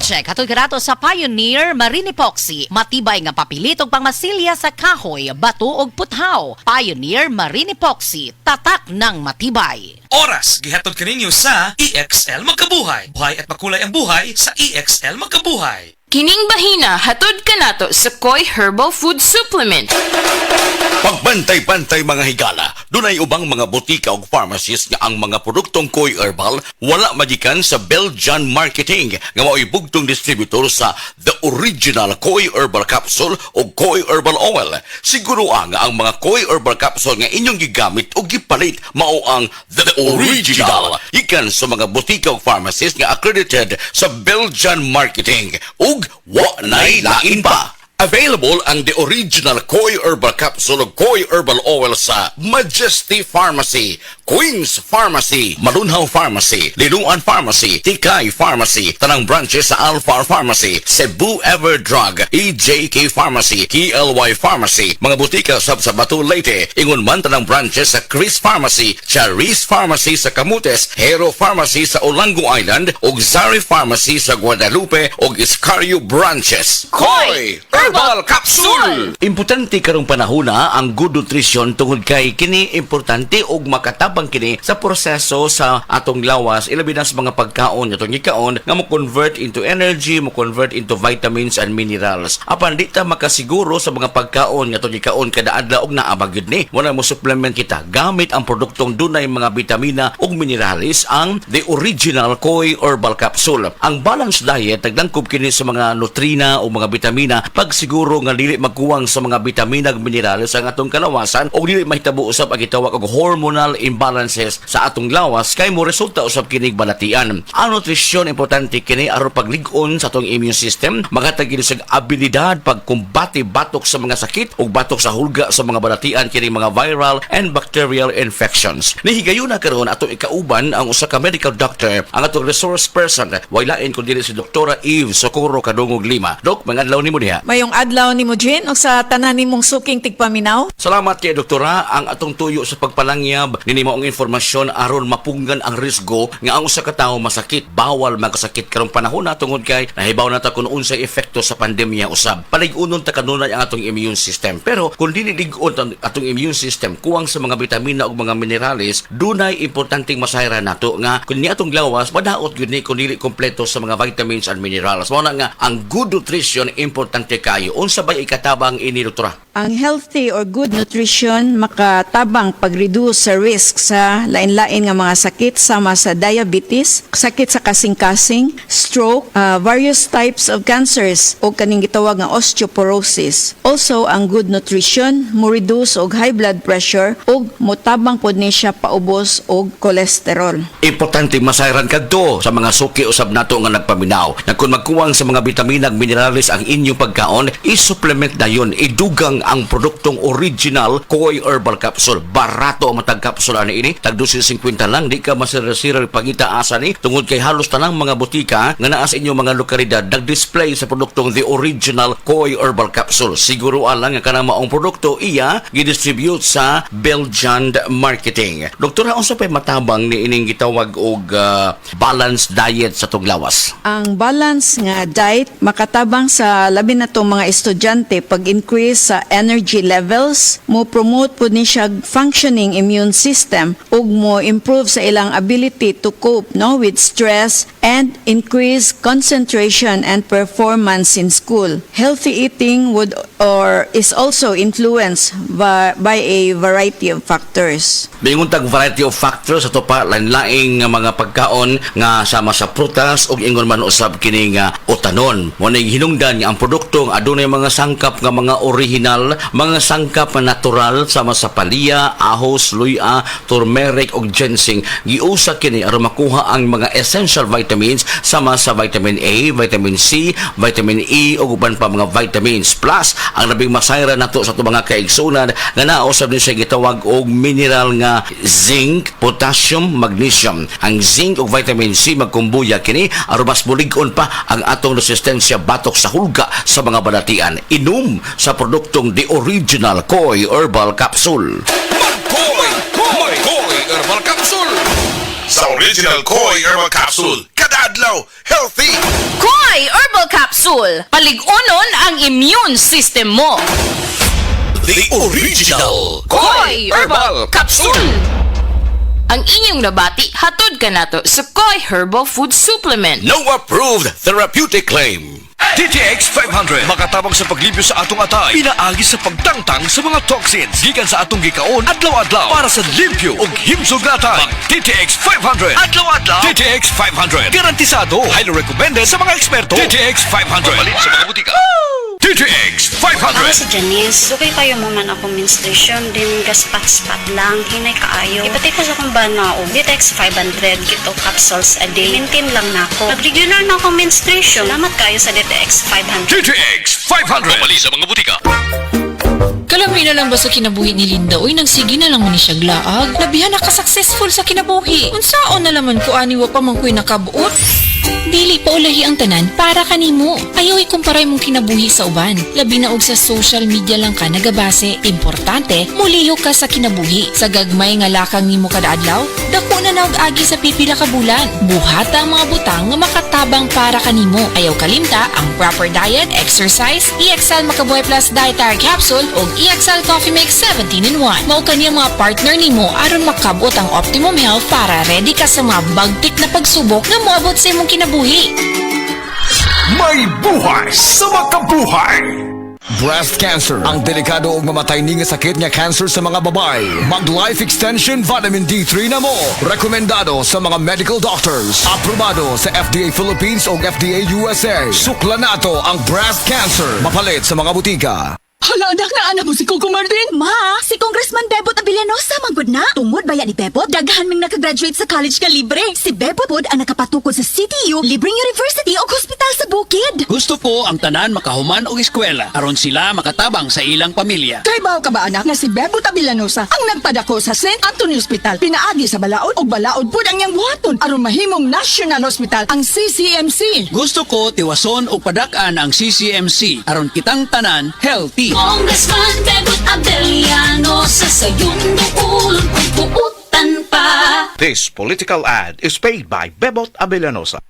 Check hatoy karato sa Pioneer Marine Epoxy. Matibay nga papilit ug pangmasilya sa kahoy, bato ug puthaw. Pioneer Marine Epoxy, tatak ng matibay. Oras gihatod kaninyo sa EXL Magkabuhay. Buhay at makulay ang buhay sa EXL Magkabuhay. Kining bahina hatod kanato sa Koi Herbal Food Supplement. Pagbantay-bantay mga higala, dunay ubang mga botika ug pharmacies nga ang mga produktong Koi Herbal wala magikan sa Belgian Marketing nga mao'y bugtong distributor sa The Original Koi Herbal Capsule o Koi Herbal Oil. Siguro ang mga Koi Herbal Capsule nga inyong gigamit o gipalit mao ang The Original. Ikan sa mga botika ug pharmacies nga accredited sa Belgian Marketing ug wa nay lain pa. Available ang The Original Koi Herbal Capsule o Koi Herbal Oil sa Majesty Pharmacy, Queen's Pharmacy, Madunhaw Pharmacy, Linuan Pharmacy, Tikay Pharmacy, tanang branches sa Alpha Pharmacy, Cebu Everdrug, EJK Pharmacy, KLY Pharmacy, mga butika sa Batu Leyte, ingon man tanang branches sa Chris Pharmacy, Charis Pharmacy sa Camotes, Hero Pharmacy sa Olango Island, ug Zari Pharmacy sa Guadalupe ug Iscario branches. Koi Herbal Capsule! Importante karong panahona ang good nutrition tungod kay kini importante og makatabang kini sa proseso sa atong lawas, ilabi na sa mga pagkaon atong gikaon nga mo convert into energy, mo convert into vitamins and minerals. Apan di ta makasiguro sa mga pagkaon nga atong gikaon kada adlaw og naabag gyud ni. Muna mo supplement kita gamit ang produktong dunay mga bitamina ug minerales ang The Original Koi Herbal Capsule. Ang balanced diet nagdangkob kini sa mga nutrina o mga bitamina pag siguro nga dili magkuwang sa mga bitamina ug minerales ang atong kalawasan o dili mahitabo usab ang gitawag og hormonal imbalances sa atong lawas kay mo resulta usab kining balatian. Ang nutrisyon importante kini aron paglig-on sa atong immune system, maghatag kini sa abilidad pagkumbati batok sa mga sakit ug batok sa hulga sa mga balatian kini mga viral and bacterial infections. Nihigayuna karon atong ikauban ang usa ka medical doctor, ang atong resource person, waylain kun dili si Doktora Eve Socorro Kadungog Lima. Dok, mangadlaw nimo diha. Mayong adlaw ni mo, Jen, o sa tanan nimong suking tigpaminaw. Salamat kay Doktora. Ang atong tuyo sa pagpalangyab nini maong informasyon aron mapunggan ang risgo nga ang usa ka tawo masakit, bawal magkasakit karong panahon na tungod kay nahibaw na ta kung unsay epekto sa pandemya usab. Palig-unon ta kanunay ang atong immune system. Pero kung dili lig-on atong immune system kuwang sa mga bitamina ug mga minerales, dunay importanteng masayran nato nga kun ni atong lawas madaot gyud ni kun dili kompleto sa mga vitamins and minerals. Mao na nga ang good nutrition importante kayo. Unsa bay ikatabang ini, Doktora? Ang healthy or good nutrition makatabang pag-reduce sa risk sa lain-lain nga mga sakit sama sa diabetes, sakit sa kasing-kasing, stroke, various types of cancers o kaning gitawag nga osteoporosis. Also, ang good nutrition mo reduce og high blood pressure ug motabang pod ni siya paubos og cholesterol. Importante masayran kadto sa mga suki usab nato nga nagpaminaw. Na kung magkuwang sa mga bitamina ug minerales ang inyong pagkaon, i-supplement na yun. Idugang ang produktong original Koi Herbal Capsule. Barato ang matag capsule ani ini. Tag 250 lang. Di ka masira-sira pagita asa ni. Tungod kay halos tanang mga butika nga naa sa inyong mga lokalidad nag-display sa produktong The Original Koi Herbal Capsule. Siguro alang nga kanang maong produkto iya gidistribute sa Belgian Marketing. Doktora, unsa pay matabang ni ining gitawag og balanced diet sa tong lawas? Ang balance nga diet makatabang sa labi na itong mga estudyante pag-increase sa energy levels, mo promote po ni siya functioning immune system ug mo improve sa ilang ability to cope with stress and increase concentration and performance in school. Healthy eating is also influenced by a variety of factors. Bingon tag variety of factors ato pa lain-laing mga pagkaon nga sama sa prutas ug ingon man usab kini nga utanon. Mo nay hinungdan nga ang produktong adunay mga sangkap nga mga original, mga sangkap na natural sama sa palya, ahos, luya, turmeric ug ginseng. Giusa kini aron makuha ang mga essential vitamins sama sa vitamin A, vitamin C, vitamin E ug uban pa mga vitamins. Plus ang labing masayra nato sa mga kaigsunan nga nausab ni siya gitawag og mineral nga zinc, potassium, magnesium. Ang zinc ug vitamin C magkumbuya kini aron mas bulig-on pa ang atong resistensya batok sa hulga sa mga balatian. Inom sa produktong The Original Koi Herbal Capsule. Koi Herbal Capsule! Sa Original Koi Herbal Capsule, kada adlaw healthy. Koi Herbal Capsule. Paligunon ang immune system mo. The original Koi Herbal Capsule. Ang inyong nabati, hatod ka nato sa Koi Herbal Food Supplement. No approved therapeutic claim. TTX 500 makatabang sa paglibyo sa atong atay, pinaagi sa pagtangtang sa mga toxins gikan sa atong gikaon adlaw-adlaw para sa limpyo ug himsog na atay. TTX 500 adlaw-adlaw. TTX 500 garantisado, highly recommended sa mga eksperto. TTX 500 malit sa mga butika. TTX 500. Ako si Janice. Sukay kayo mo man ako menstruation, din gaspat-spat lang, hinay kaayo. Ipatay ko sa kong banao. DTX 500, kito capsules a day. Maintain lang na ako. Pag-regular na ako menstruation, salamat kayo sa DTX 500. TTX 500 malit sa mga butika. Kalamay na lang ba sa kinabuhi ni Linda? Uy, nagsige na lang mo ni siya glaag. Labihan na ka-successful sa kinabuhi. Unsaon na laman ko aniwa pa man ko'y nakabuot? Dili pa ulahi ang tanan para kanimo. Ayaw ikumparay mong kinabuhi sa uban. Labi na og sa social media lang ka nagabase. Importante, muliho ka sa kinabuhi. Sa gagmay nga lakang nimo kada adlaw, dako na naog agi sa pipila ka bulan. Buhata ang mga butang nga makatabang para kanimo. Ayaw kalimta ang proper diet, exercise, EXL Makabuhay Plus Dietary Capsule o EXL Coffee Mix 17-in-1. Mao kaniyang mga partner nimo aron makabot ang optimum health para ready ka sa mga bagtik na pagsubok na moabot sa imong kinabuhi. May buhay sa makabuhay. Breast cancer, ang delikado ug mamatay ni nga sakit nga cancer sa mga babae. Mag Life Extension Vitamin D3 na mo. Rekomendado sa mga medical doctors. Aprobado sa FDA Philippines ug FDA USA. Sukla nato ang breast cancer. Mapalit sa mga butika. Hala, anak na anak mo si Coco Martin. Ma, si Congressman Bebot Abilianosa manggod na. Tungod baya ni Bebot, daghan ming nakagraduate sa college nga libre. Si Bebot pod ang nakapatukod sa CTU, libreng university o hospital sa bukid. Gusto ko ang tanan makahuman og eskwela aron sila makatabang sa ilang pamilya. Kay bawo ka ba anak nga si Bebot Abilianosa ang nagpadako sa St. Anthony Hospital. Pinaagi sa balaod og balaod pod ang iyang buhaton aron mahimong National Hospital ang CCMC. Gusto ko tiwason og padak-an ang CCMC aron kitang tanan healthy. Congressman Bebot Abiliano sa sayong duulong pagbuutan pa. This political ad is paid by Bebot Abilianosa.